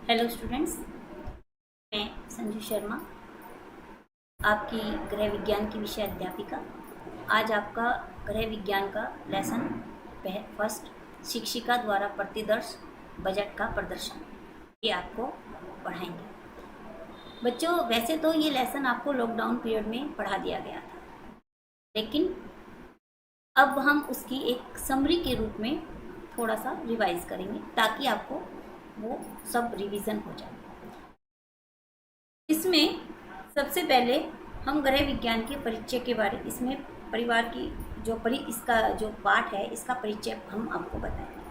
Hello students, मैं संजू शर्मा, आपकी गृह विज्ञान की विषय अध्यापिका। आज आपका गृह विज्ञान का लेसन फर्स्ट, शिक्षिका द्वारा प्रतिदर्श बजट का प्रदर्शन, ये आपको पढ़ाएंगे। बच्चों, वैसे तो ये लेसन आपको लॉकडाउन पीरियड में पढ़ा दिया गया था, लेकिन अब हम उसकी एक समरी के रूप में थोड़ा सा रिवाइज करेंगे ताकि आपको वो सब रिवीजन हो जाए। इसमें सबसे पहले हम गृह विज्ञान के परिचय के बारे, इसमें परिवार की इसका जो पाठ है, इसका परिचय हम आपको बताएंगे।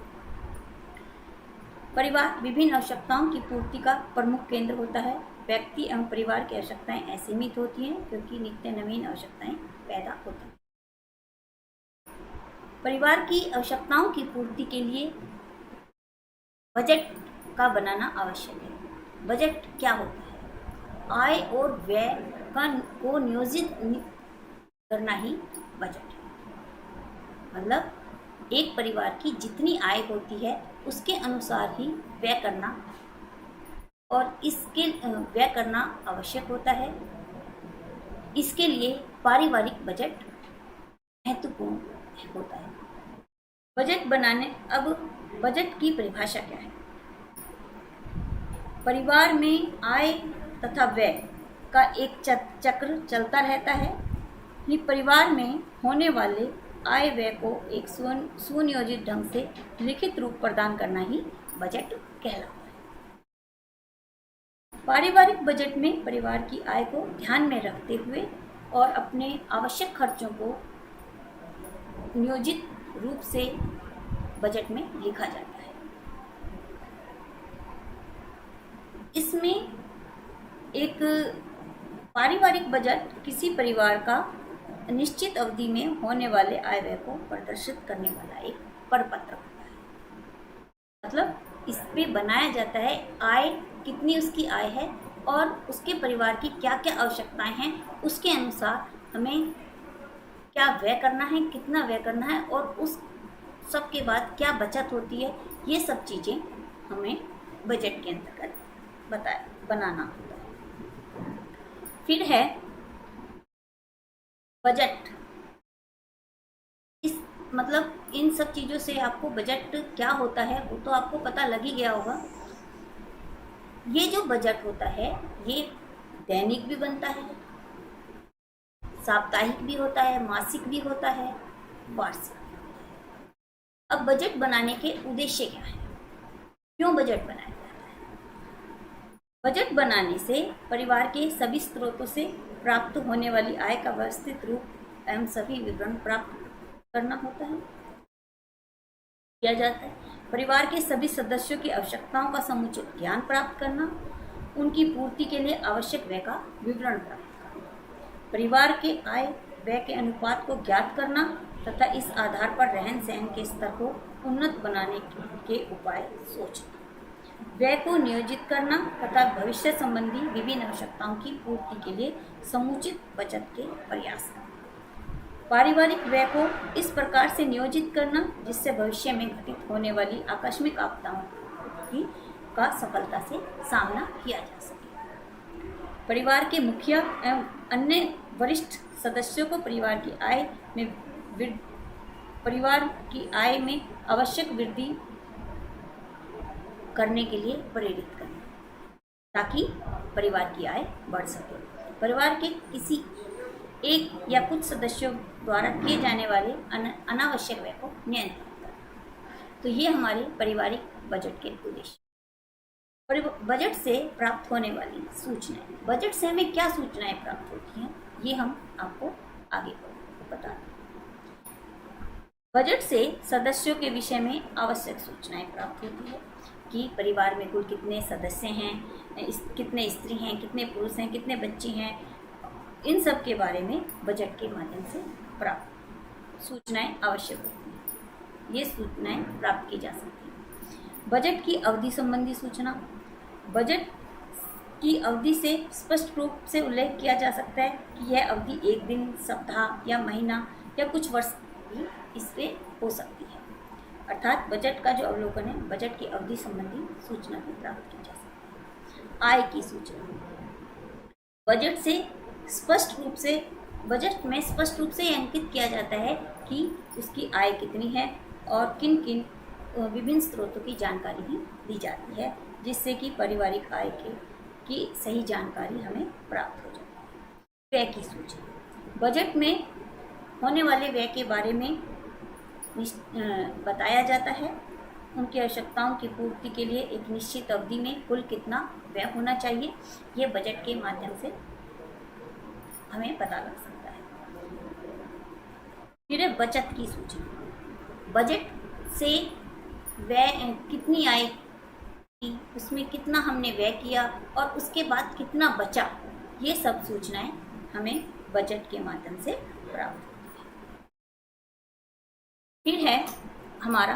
परिवार विभिन्न आवश्यकताओं की पूर्ति का प्रमुख केंद्र होता है। व्यक्ति एवं परिवार की आवश्यकताएं असीमित होती हैं क्योंकि नित्य नवीन आवश्यकताएं पैदा होती हैं। परिवार की आवश्यकताओं की पूर्ति के लिए बजट का बनाना आवश्यक है। बजट क्या होता है? आय और व्यय को नियोजित करना ही बजट है। मतलब एक परिवार की जितनी आय होती है उसके अनुसार ही व्यय करना, और इसके व्यय करना आवश्यक होता है। इसके लिए पारिवारिक बजट महत्वपूर्ण होता है। बजट बनाने, अब बजट की परिभाषा क्या है? परिवार में आय तथा व्यय का एक चक्र चलता रहता है। परिवार में होने वाले आय व्यय को एक सुनियोजित ढंग से लिखित रूप प्रदान करना ही बजट कहलाता है। पारिवारिक बजट में परिवार की आय को ध्यान में रखते हुए और अपने आवश्यक खर्चों को नियोजित रूप से बजट में लिखा जाता है। इसमें एक पारिवारिक बजट किसी परिवार का निश्चित अवधि में होने वाले आय व्यय को प्रदर्शित करने वाला एक प्रपत्र होता है। मतलब इस पे बनाया जाता है आय कितनी उसकी आय है और उसके परिवार की क्या क्या आवश्यकताएं हैं, उसके अनुसार हमें क्या व्यय करना है, कितना व्यय करना है, और उस सब के बाद क्या बचत होती है। ये सब चीज़ें हमें बजट के अंतर्गत बनाना होता है। फिर है बजट। मतलब इन सब चीज़ों से आपको बजट क्या होता है वो तो आपको पता लग ही गया होगा। ये जो बजट होता है ये दैनिक भी बनता है, साप्ताहिक भी होता है, मासिक भी होता है, वार्षिक भी होता है। अब बजट बनाने के उद्देश्य क्या है? क्यों बजट बनाया जाता है? बजट बनाने से परिवार के सभी स्रोतों से प्राप्त होने वाली आय का व्यवस्थित रूप एवं सभी विवरण प्राप्त करना होता है, किया जाता है। परिवार के सभी सदस्यों की आवश्यकताओं का समुचित ज्ञान प्राप्त करना, उनकी पूर्ति के लिए आवश्यक व्यय का विवरण प्राप्त करना, परिवार के आय व्यय के अनुपात को ज्ञात करना तथा इस आधार पर रहन सहन के स्तर को उन्नत बनाने के उपाय सोचना, व्यय को नियोजित करना तथा भविष्य संबंधी विभिन्न आवश्यकताओं की पूर्ति के लिए समुचित बचत के प्रयास करना, पारिवारिक व्यय को इस प्रकार से नियोजित करना जिससे भविष्य में घटित होने वाली आकस्मिक आपदाओं का सफलता से सामना किया जा सके, परिवार के मुखिया एवं अन्य वरिष्ठ सदस्यों को परिवार की आय में आवश्यक वृद्धि करने के लिए प्रेरित करना ताकि परिवार की आय बढ़ सके। परिवार के किसी एक या कुछ सदस्यों द्वारा किए जाने वाले अनावश्यक व्यय को नियंत्रित करना। तो ये हमारे पारिवारिक बजट के उद्देश्य। बजट से प्राप्त होने वाली सूचनाएं, बजट से हमें क्या सूचनाएं प्राप्त होती हैं ये हम आपको आगे बता दें। बजट से सदस्यों के विषय में आवश्यक सूचनाएं प्राप्त होती है कि परिवार में कुल कितने सदस्य हैं, कितने स्त्री हैं, कितने पुरुष हैं, कितने बच्चे हैं, इन सब के बारे में बजट के माध्यम से प्राप्त सूचनाएं आवश्यक होती हैं। ये सूचनाएं प्राप्त की जा सकती हैं। बजट की अवधि संबंधी सूचना, बजट की अवधि से स्पष्ट रूप से उल्लेख किया जा सकता है कि यह अवधि एक दिन, सप्ताह या महीना या कुछ वर्ष भी इससे हो सकती है। अर्थात बजट का जो अवलोकन है, बजट की अवधि संबंधी सूचना भी प्राप्त की जा सकती है। आय की सूचना। बजट में स्पष्ट रूप से अंकित किया जाता है कि उसकी आय कितनी है और किन किन विभिन्न स्रोतों की जानकारी भी दी जाती है, जिससे कि पारिवारिक आय की सही जानकारी हमें प्राप्त हो जाती है। व्यय की सूची। बजट में होने वाले व्यय के बारे में बताया जाता है। उनकी आवश्यकताओं की पूर्ति के लिए एक निश्चित अवधि में कुल कितना व्यय होना चाहिए, ये बजट के माध्यम से हमें पता लग सकता है। फिर है बचत की सूची। बजट से व्यय कितनी आय की, उसमें कितना हमने व्यय किया और उसके बाद कितना बचा, ये सब सूचनाएं हमें बजट के माध्यम से प्राप्त होती है। फिर है हमारा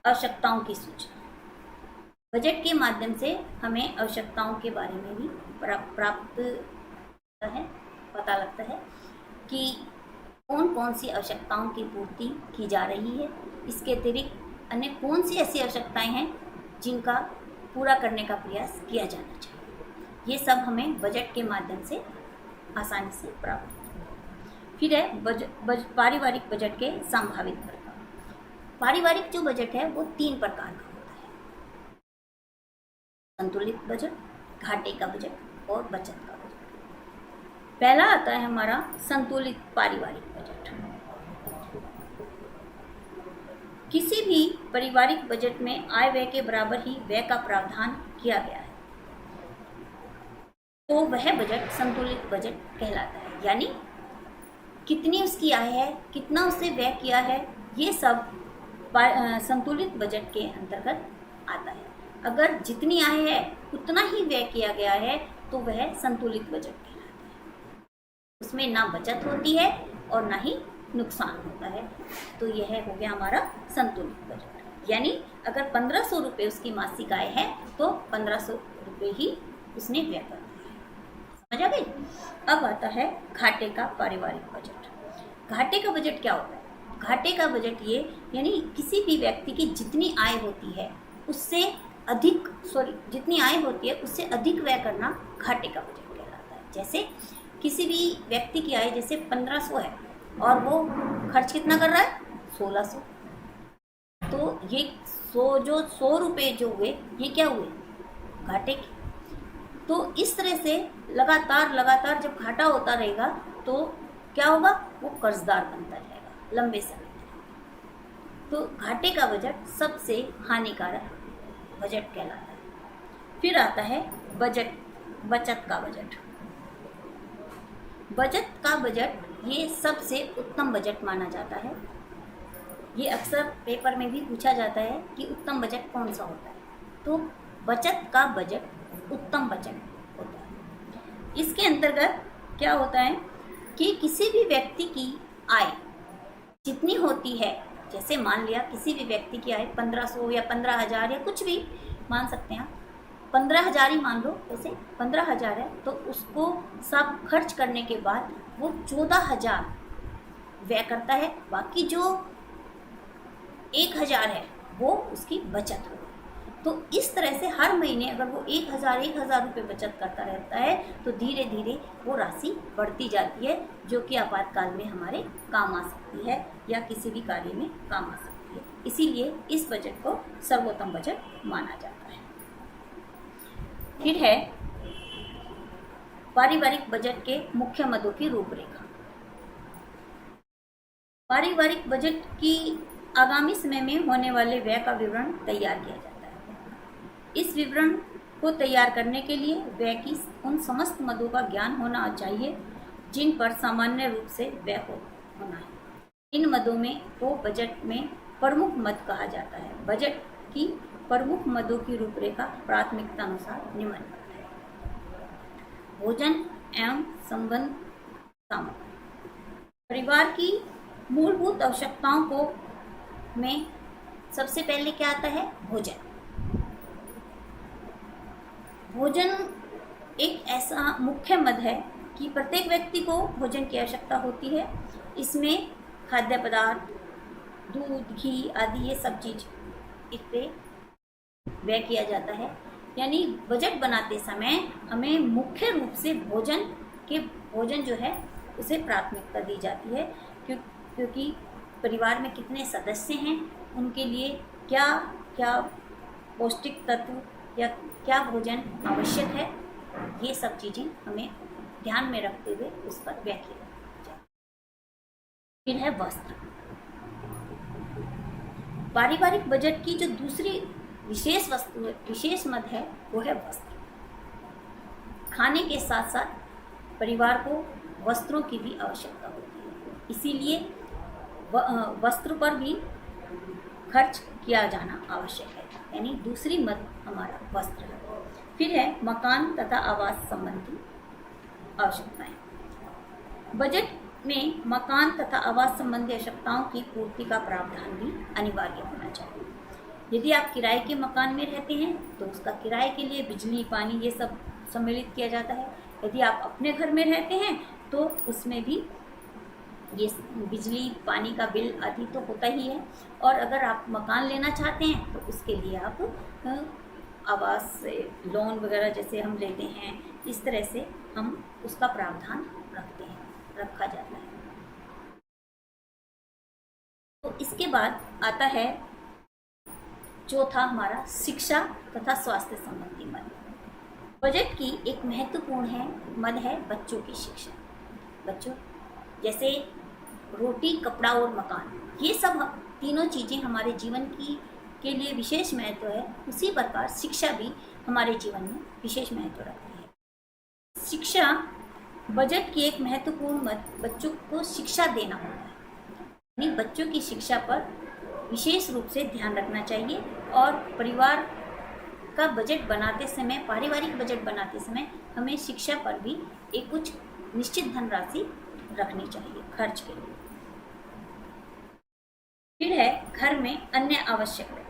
आवश्यकताओं की सूची। बजट के माध्यम से हमें आवश्यकताओं के बारे में भी प्राप्त है, पता लगता है कि कौन कौन सी आवश्यकताओं की पूर्ति की जा रही है। इसके अतिरिक्त अन्य कौन सी ऐसी आवश्यकताएं हैं जिनका पूरा करने का प्रयास किया जाना चाहिए, ये सब हमें बजट के माध्यम से आसानी से प्राप्त होता है। फिर है पारिवारिक बजट के संभावित प्रकार। पारिवारिक जो बजट है वो 3 प्रकार का होता है: संतुलित बजट, घाटे का बजट और बचत का बजट। पहला आता है हमारा संतुलित पारिवारिक बजट। किसी भी पारिवारिक बजट में आय व्यय के बराबर ही व्यय का प्रावधान किया गया है, तो वह बजट संतुलित बजट कहलाता है। यानी कितनी उसकी आय है, कितना उसने व्यय किया है, ये सब संतुलित बजट के अंतर्गत आता है। अगर जितनी आय है उतना ही व्यय किया गया है तो वह संतुलित बजट कहलाता है। उसमें ना बचत होती है और ना ही नुकसान होता है। तो यह हो गया हमारा संतुलित बजट। यानी अगर 1500 रुपये उसकी मासिक आय है तो 1500 रुपये ही उसने व्यय कर दिया है। समझ आ गई? अब आता है घाटे का पारिवारिक बजट। घाटे का बजट क्या होता है? घाटे का बजट ये यानी किसी भी व्यक्ति की जितनी आय होती है उससे अधिक जितनी आय होती है उससे अधिक व्यय करना घाटे का बजट कहलाता है। जैसे किसी भी व्यक्ति की आय जैसे 1500 है और वो खर्च कितना कर रहा है? 1600। तो ये 100 रुपये जो हुए ये क्या हुए? घाटे के। तो इस तरह से लगातार जब घाटा होता रहेगा तो क्या होगा? वो कर्जदार बनता जाएगा लंबे समय तक। तो घाटे का बजट सबसे हानिकारक बजट कहलाता है। फिर आता है बचत का बजट। बचत का बजट ये सबसे उत्तम बजट माना जाता है। ये अक्सर पेपर में भी पूछा जाता है कि उत्तम बजट कौन सा होता है। तो बचत का बजट उत्तम बजट होता है। इसके अंतर्गत क्या होता है कि किसी भी व्यक्ति की आय जितनी होती है, जैसे मान लिया किसी भी व्यक्ति की आय 1500 या 15,000 या कुछ भी मान सकते हैं, 15,000 ही मान लो, जैसे 15,000 है तो उसको सब खर्च करने के बाद वो 14,000 व्यय करता है। बाकी जो 1,000 है वो उसकी बचत हो। तो इस तरह से हर महीने अगर वो 1,000 रुपये बचत करता रहता है तो धीरे धीरे वो राशि बढ़ती जाती है, जो कि आपातकाल में हमारे काम आ सकती है या किसी भी कार्य में काम आ सकती है। इसीलिए इस बजट को सर्वोत्तम बजट माना जाता है। फिर है पारिवारिक बजट के मुख्य मदों की रूपरेखा। पारिवारिक बजट की आगामी समय में होने वाले व्यय का विवरण तैयार किया जाता है। इस विवरण को तैयार करने के लिए व्यय की उन समस्त मदों का ज्ञान होना चाहिए जिन पर सामान्य रूप से व्यय होना है। इन मदों में को बजट में प्रमुख मद कहा जाता है। बजट की प्रमुख मदों की रूपरेखा प्राथमिकता अनुसार निम्न है: भोजन एवं संबंध सामग्री। परिवार की मूलभूत आवश्यकताओं को में सबसे पहले क्या आता है? भोजन। भोजन एक ऐसा मुख्य मद है कि प्रत्येक व्यक्ति को भोजन की आवश्यकता होती है। इसमें खाद्य पदार्थ, दूध, घी आदि ये सब चीज इस पे व्यय किया जाता है। यानी बजट बनाते समय हमें मुख्य रूप से भोजन जो है उसे प्राथमिकता दी जाती है, क्योंकि परिवार में कितने सदस्य हैं, उनके लिए क्या क्या पौष्टिक तत्व या क्या भोजन आवश्यक है, ये सब चीज़ें हमें ध्यान में रखते हुए उस पर व्याख्या की जाए। फिर है वस्त्र। पारिवारिक बजट की जो दूसरी विशेष मद है वो है वस्त्र। खाने के साथ साथ परिवार को वस्त्रों की भी आवश्यकता होती है, इसीलिए वस्त्र पर भी खर्च किया जाना आवश्यक है, यानी दूसरी मद हमारा वस्त्र है। फिर है मकान तथा आवास संबंधी आवश्यकताएं। बजट में मकान तथा आवास संबंधी आवश्यकताओं की पूर्ति का प्रावधान भी अनिवार्य होना चाहिए। यदि आप किराए के मकान में रहते हैं तो उसका किराए के लिए बिजली, पानी ये सब सम्मिलित किया जाता है। यदि आप अपने घर में रहते हैं तो उसमें भी ये बिजली, पानी का बिल आदि तो होता ही है। और अगर आप मकान लेना चाहते हैं तो उसके लिए आप आवास लोन वगैरह जैसे हम लेते हैं, इस तरह से हम उसका प्रावधान रखा जाता है। तो इसके बाद आता है चौथा हमारा शिक्षा तथा स्वास्थ्य संबंधी मद। बजट की एक महत्वपूर्ण मद है बच्चों की शिक्षा। बच्चों जैसे रोटी, कपड़ा और मकान, ये सब तीनों चीज़ें हमारे जीवन के लिए विशेष महत्व है। उसी प्रकार शिक्षा भी हमारे जीवन में विशेष महत्व रखती है। शिक्षा बजट की एक महत्वपूर्ण मद बच्चों को शिक्षा देना होता है, यानी बच्चों की शिक्षा पर विशेष रूप से ध्यान रखना चाहिए। और परिवार का बजट बनाते समय, पारिवारिक बजट बनाते समय हमें शिक्षा पर भी एक कुछ निश्चित धनराशि रखनी चाहिए खर्च के लिए। फिर है घर में अन्य आवश्यक व्यय।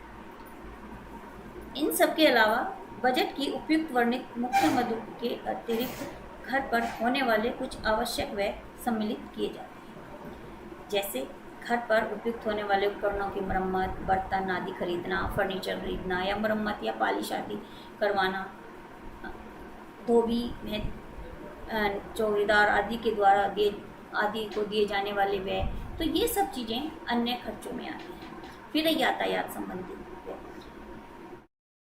इन सब के अलावा बजट की उपयुक्त वर्णित मुख्य मदों के अतिरिक्त घर पर होने वाले कुछ आवश्यक व्यय सम्मिलित किए जाते हैं, जैसे घर पर उपयुक्त होने वाले उपकरणों की मरम्मत, बर्तन आदि खरीदना, फर्नीचर खरीदना या मरम्मत या पॉलिश आदि करवाना, धोबी में चौकीदार आदि के द्वारा आदि को दिए जाने वाले व्यय, तो ये सब चीज़ें अन्य खर्चों में आती हैं। फिर यातायात संबंधी व्यय।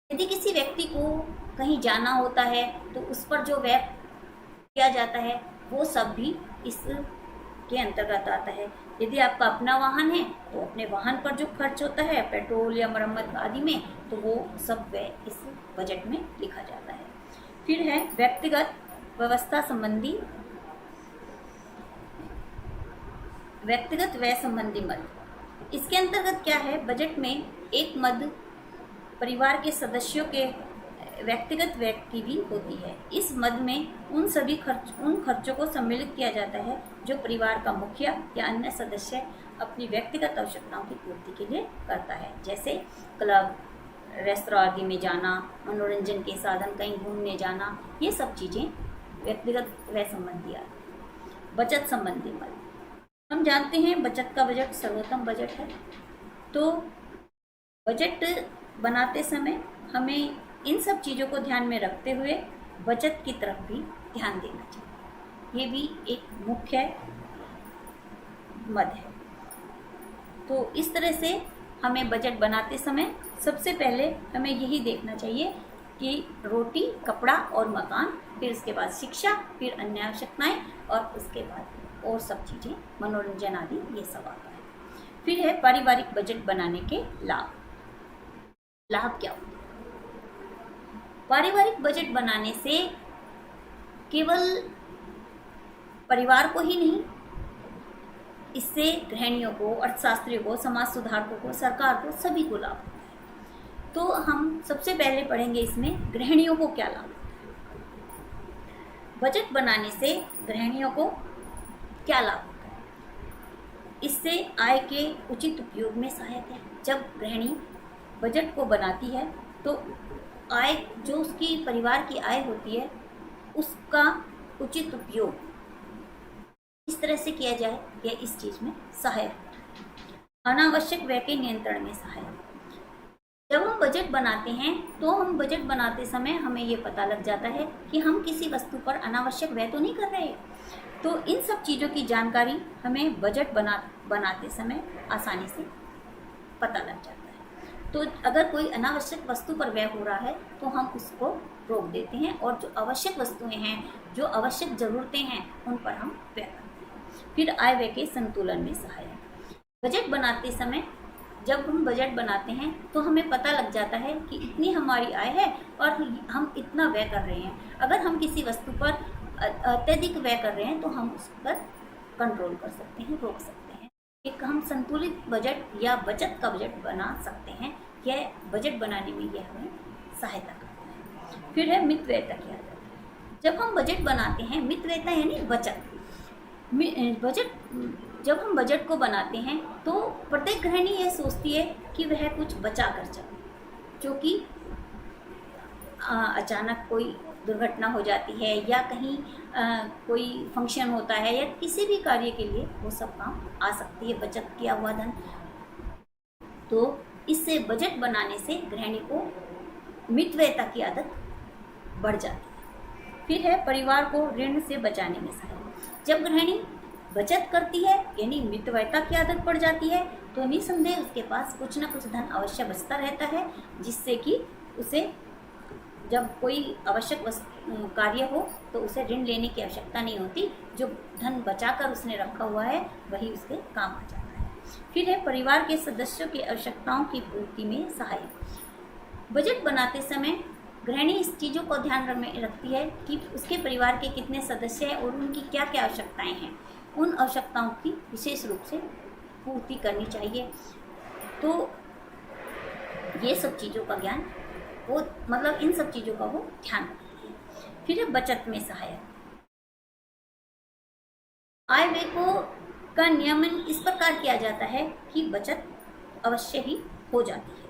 यदि किसी व्यक्ति को कहीं जाना होता है तो उस पर जो व्यय किया जाता है वो सब भी इस के अंतर्गत आता है। यदि आपका अपना वाहन है तो अपने वाहन पर जो खर्च होता है पेट्रोल या मरम्मत आदि में, तो वो सब व्यय इस बजट में लिखा जाता है। फिर है व्यक्तिगत व्यय संबंधी मद। इसके अंतर्गत क्या है, बजट में एक मद परिवार के सदस्यों के व्यक्तिगत व्यय की भी होती है। इस मद में उन खर्चों को सम्मिलित किया जाता है जो परिवार का मुखिया या अन्य सदस्य अपनी व्यक्तिगत आवश्यकताओं की पूर्ति के लिए करता है, जैसे क्लब, रेस्तरां आदि में जाना, मनोरंजन के साधन, कहीं घूमने जाना, ये सब चीज़ें व्यक्तिगत व्यय संबंधी आती है। बचत संबंधी मद। हम जानते हैं बचत का बजट सर्वोत्तम बजट है, तो बजट बनाते समय हमें इन सब चीज़ों को ध्यान में रखते हुए बचत की तरफ भी ध्यान देना चाहिए। ये भी एक मुख्य मद है। तो इस तरह से हमें बजट बनाते समय सबसे पहले हमें यही देखना चाहिए कि रोटी, कपड़ा और मकान, फिर उसके बाद शिक्षा, फिर अन्य आवश्यकताएं, और उसके बाद और सब चीज़ें, मनोरंजन आदि, ये सब आता है। फिर है पारिवारिक बजट बनाने के लाभ। लाभ क्या होते हैं? पारिवारिक बजट बनाने से केवल परिवार को ही नहीं, इससे गृहिणियों को, अर्थशास्त्रियों को, समाज सुधारकों को, सरकार को, सभी को लाभ होता है। तो हम सबसे पहले पढ़ेंगे इसमें गृहिणियों को क्या लाभ होता है। बजट बनाने से गृहिणियों को क्या लाभ होता है? इससे आय के उचित उपयोग में सहायक है। जब गृहिणी बजट को बनाती है तो आय, जो उसकी परिवार की आय होती है, उसका उचित उपयोग इस तरह से किया जाए, यह इस चीज़ में सहायक है। अनावश्यक व्यय के नियंत्रण में सहायक है। जब हम बजट बनाते हैं तो हम बजट बनाते समय हमें ये पता लग जाता है कि हम किसी वस्तु पर अनावश्यक व्यय तो नहीं कर रहे। तो इन सब चीज़ों की जानकारी हमें बजट बनाते समय आसानी से पता लग जाता है। तो अगर कोई अनावश्यक वस्तु पर व्यय हो रहा है तो हम उसको रोक देते हैं और जो आवश्यक वस्तुएं हैं, जो आवश्यक ज़रूरतें हैं, उन पर हम व्यय करते हैं। फिर आय व्यय के संतुलन में सहायक। बजट बनाते समय जब हम बजट बनाते हैं तो हमें पता लग जाता है कि इतनी हमारी आय है और हम इतना व्यय कर रहे हैं। अगर हम किसी वस्तु पर अत्यधिक व्यय कर रहे हैं तो हम उस पर कंट्रोल कर सकते हैं, रोक सकते हैं। एक हम संतुलित बजट या बचत का बजट बना सकते हैं। यह बजट बनाने में यह हमें सहायता करता है। फिर है मितव्ययता की आदत। जब हम बजट बनाते हैं, मितव्ययता यानी बचत, जब हम बजट को बनाते हैं तो प्रत्येक गृहिणी यह सोचती है कि वह कुछ बचा कर चले, क्योंकि अचानक कोई दुर्घटना हो जाती है या कहीं कोई फंक्शन होता है या किसी भी कार्य के लिए वो सब काम आ सकती है बचत किया हुआ धन। तो इससे बजट बनाने से गृहिणी को मितव्ययता की आदत बढ़ जाती है। फिर है परिवार को ऋण से बचाने में सहायक। जब गृहिणी बचत करती है यानी मितव्ययता की आदत पड़ जाती है तो निसंदेह उसके पास कुछ ना कुछ धन अवश्य बचता रहता है, जिससे कि उसे जब कोई आवश्यक कार्य हो तो उसे ऋण लेने की आवश्यकता नहीं होती। जो धन बचाकर उसने रखा हुआ है वही उसके काम आ जाता है। फिर है परिवार के सदस्यों की आवश्यकताओं की पूर्ति में सहायक। बजट बनाते समय गृहिणी इस चीज़ों को ध्यान में रखती है कि उसके परिवार के कितने सदस्य हैं और उनकी क्या क्या आवश्यकताएं हैं। उन आवश्यकताओं की विशेष रूप से पूर्ति करनी चाहिए। तो ये सब चीज़ों का ज्ञान वो मतलब इन सब चीज़ों का वो ध्यान रखती है। फिर है बचत में सहायक। आय व्यय को का नियमन इस प्रकार किया जाता है कि बचत अवश्य ही हो जाती है,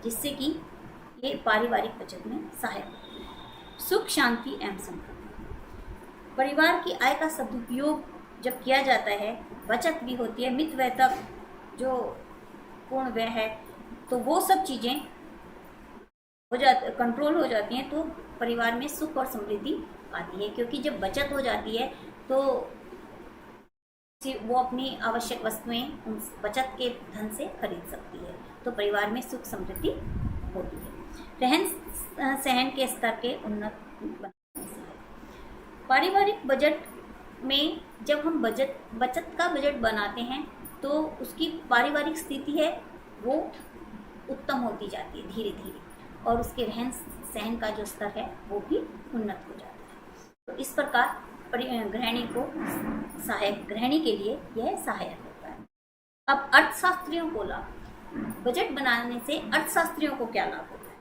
जिससे कि ये पारिवारिक बचत में सहायक होती है। सुख शांति एवं समृद्धि। परिवार की आय का सदुपयोग जब किया जाता है, बचत भी होती है, मितव्ययता जो पूर्ण व्यय है, तो वो सब चीज़ें कंट्रोल हो जाती हैं, तो परिवार में सुख और समृद्धि आती है। क्योंकि जब बचत हो जाती है तो वो अपनी आवश्यक वस्तुएं उस बचत के धन से खरीद सकती है, तो परिवार में सुख समृद्धि होती है। रहन सहन के स्तर के उन्नत बनाने से। पारिवारिक बजट में जब हम बचत का बजट बनाते हैं तो उसकी पारिवारिक स्थिति है वो उत्तम होती जाती है धीरे धीरे, और उसके रहन सहन का जो स्तर है वो भी उन्नत हो जाता है। तो इस प्रकार गृहिणी के लिए यह सहायक होता है। अब अर्थशास्त्रियों को लाभ। बजट बनाने से अर्थशास्त्रियों को क्या लाभ होता है?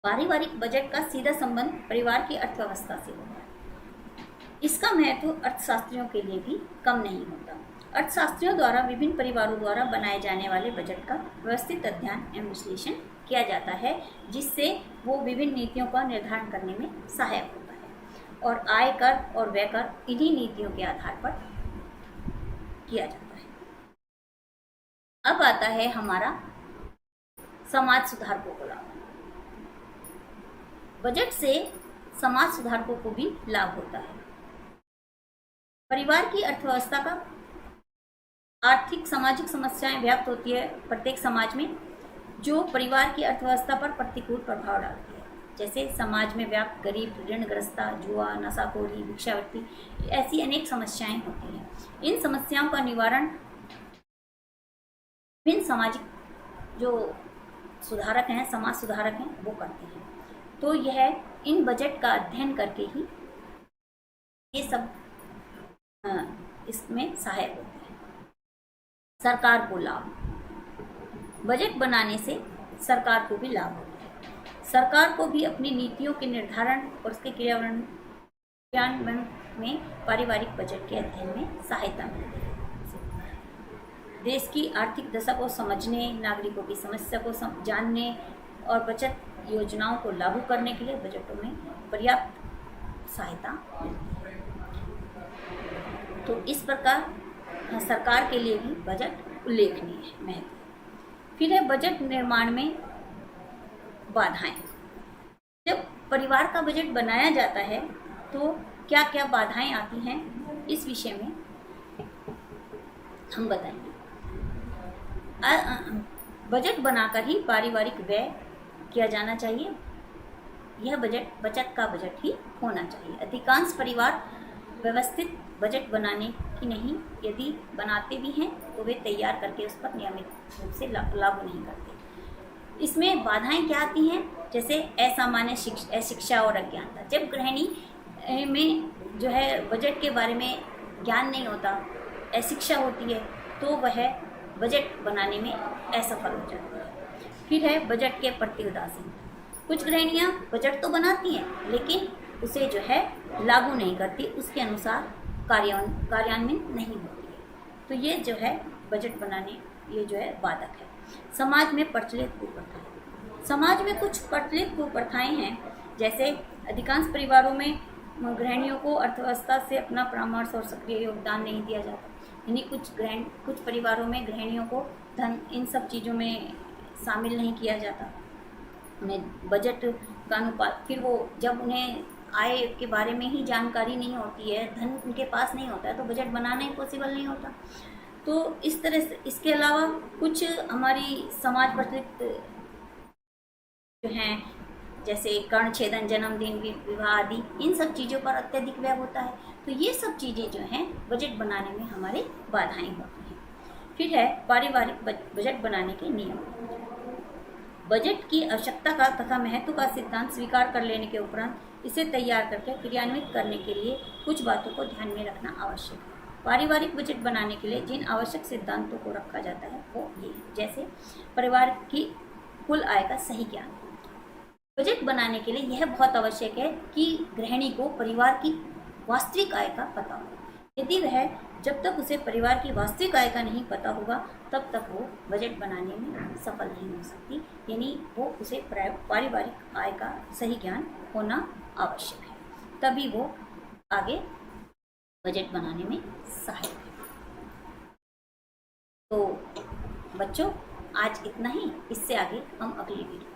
पारिवारिक बजट का सीधा संबंध परिवार की अर्थव्यवस्था से होता है। इसका महत्व अर्थशास्त्रियों के लिए भी कम नहीं होता। अर्थशास्त्रियों द्वारा विभिन्न परिवारों द्वारा बनाए जाने वाले बजट का व्यवस्थित अध्ययन एवं विश्लेषण किया जाता है, जिससे वो विभिन्न नीतियों का निर्धारण करने में सहायक होता है, और आय कर और व्यय कर इन्हीं नीतियों के आधार पर किया जाता है। अब आता है हमारा समाज सुधारकों को लाभ। बजट से समाज सुधारकों को भी लाभ होता है। परिवार की अर्थव्यवस्था का आर्थिक सामाजिक समस्याएं व्याप्त होती है प्रत्येक समाज में, जो परिवार की अर्थव्यवस्था पर प्रतिकूल प्रभाव डालती है। जैसे समाज में व्याप्त गरीब, ऋणग्रस्ता, जुआ, नशाखोरी, भिक्षावृत्ति, ऐसी अनेक समस्याएं होती हैं। इन समस्याओं का निवारण विभिन्न सामाजिक जो सुधारक हैं, समाज सुधारक हैं, वो करते हैं। तो यह इन बजट का अध्ययन करके ही ये सब इसमें सहायक होते हैं। सरकार को लाभ। बजट बनाने से सरकार को भी लाभ होता है। सरकार को भी अपनी नीतियों के निर्धारण और उसके क्रियान्वयन में पारिवारिक बजट के अध्ययन में सहायता मिलती है। देश की आर्थिक दशा को समझने, नागरिकों की समस्या को जानने और बचत योजनाओं को लागू करने के लिए बजटों में पर्याप्त सहायता मिलती है। तो इस प्रकार सरकार के लिए भी बजट उल्लेखनीय है, महत्व। फिर है बजट निर्माण में बाधाएं। जब परिवार का बजट बनाया जाता है तो क्या क्या बाधाएं आती हैं, इस विषय में हम बताएंगे। बजट बनाकर ही पारिवारिक व्यय किया जाना चाहिए। यह बजट बचत का बजट ही होना चाहिए। अधिकांश परिवार व्यवस्थित बजट बनाने की नहीं, यदि बनाते भी हैं तो वे तैयार करके उस पर नियमित रूप से लागू नहीं करते। इसमें बाधाएं क्या आती हैं, जैसे असामान्य शिक्षा और अज्ञानता। जब गृहिणी में जो है बजट के बारे में ज्ञान नहीं होता, अशिक्षा होती है, तो वह बजट बनाने में असफल हो जाती है। फिर है बजट के प्रति उदासीन। कुछ गृहिणियाँ बजट तो बनाती हैं लेकिन उसे जो है लागू नहीं करती, उसके अनुसार कार्यान्वयन नहीं होती है। तो ये जो है बजट बनाने, ये जो है बाधक है। समाज में प्रचलित कुप्रथाएं। समाज में कुछ प्रचलित कुप्रथाएं हैं, जैसे अधिकांश परिवारों में गृहिणियों को अर्थव्यवस्था से अपना परामर्श और सक्रिय योगदान नहीं दिया जाता। यानी कुछ परिवारों में गृहिणियों को धन, इन सब चीज़ों में शामिल नहीं किया जाता। उन्हें बजट का अनुपात, फिर वो जब उन्हें आय के बारे में ही जानकारी नहीं होती है, धन उनके पास नहीं होता है, तो बजट बनाना ही पॉसिबल नहीं होता। तो इस तरह से, इसके अलावा कुछ हमारी समाज प्रचलित जो हैं, जैसे कर्ण छेदन, जन्मदिन, विवाह आदि, इन सब चीज़ों पर अत्यधिक व्यय होता है। तो ये सब चीज़ें जो हैं बजट बनाने में हमारे बाधाएं होती हैं। फिर है पारिवारिक बजट बनाने के नियम। बजट की आवश्यकता का तथा महत्व का सिद्धांत स्वीकार कर लेने के उपरांत इसे तैयार करके क्रियान्वित करने के लिए कुछ बातों को ध्यान में रखना आवश्यक है। पारिवारिक बजट बनाने के लिए जिन आवश्यक सिद्धांतों को रखा जाता है वो ये है, जैसे परिवार की कुल आय का सही ज्ञान। बजट बनाने के लिए यह बहुत आवश्यक है कि गृहिणी को परिवार की वास्तविक आय का पता हो। यदि वह जब तक उसे परिवार की वास्तविक आय का नहीं पता होगा तब तक वो बजट बनाने में सफल नहीं हो सकती। यानी वो उसे पारिवारिक आय का सही ज्ञान होना आवश्यक है, तभी वो आगे बजट बनाने में सहायक है। तो बच्चों, आज इतना ही। इससे आगे हम अगली वीडियो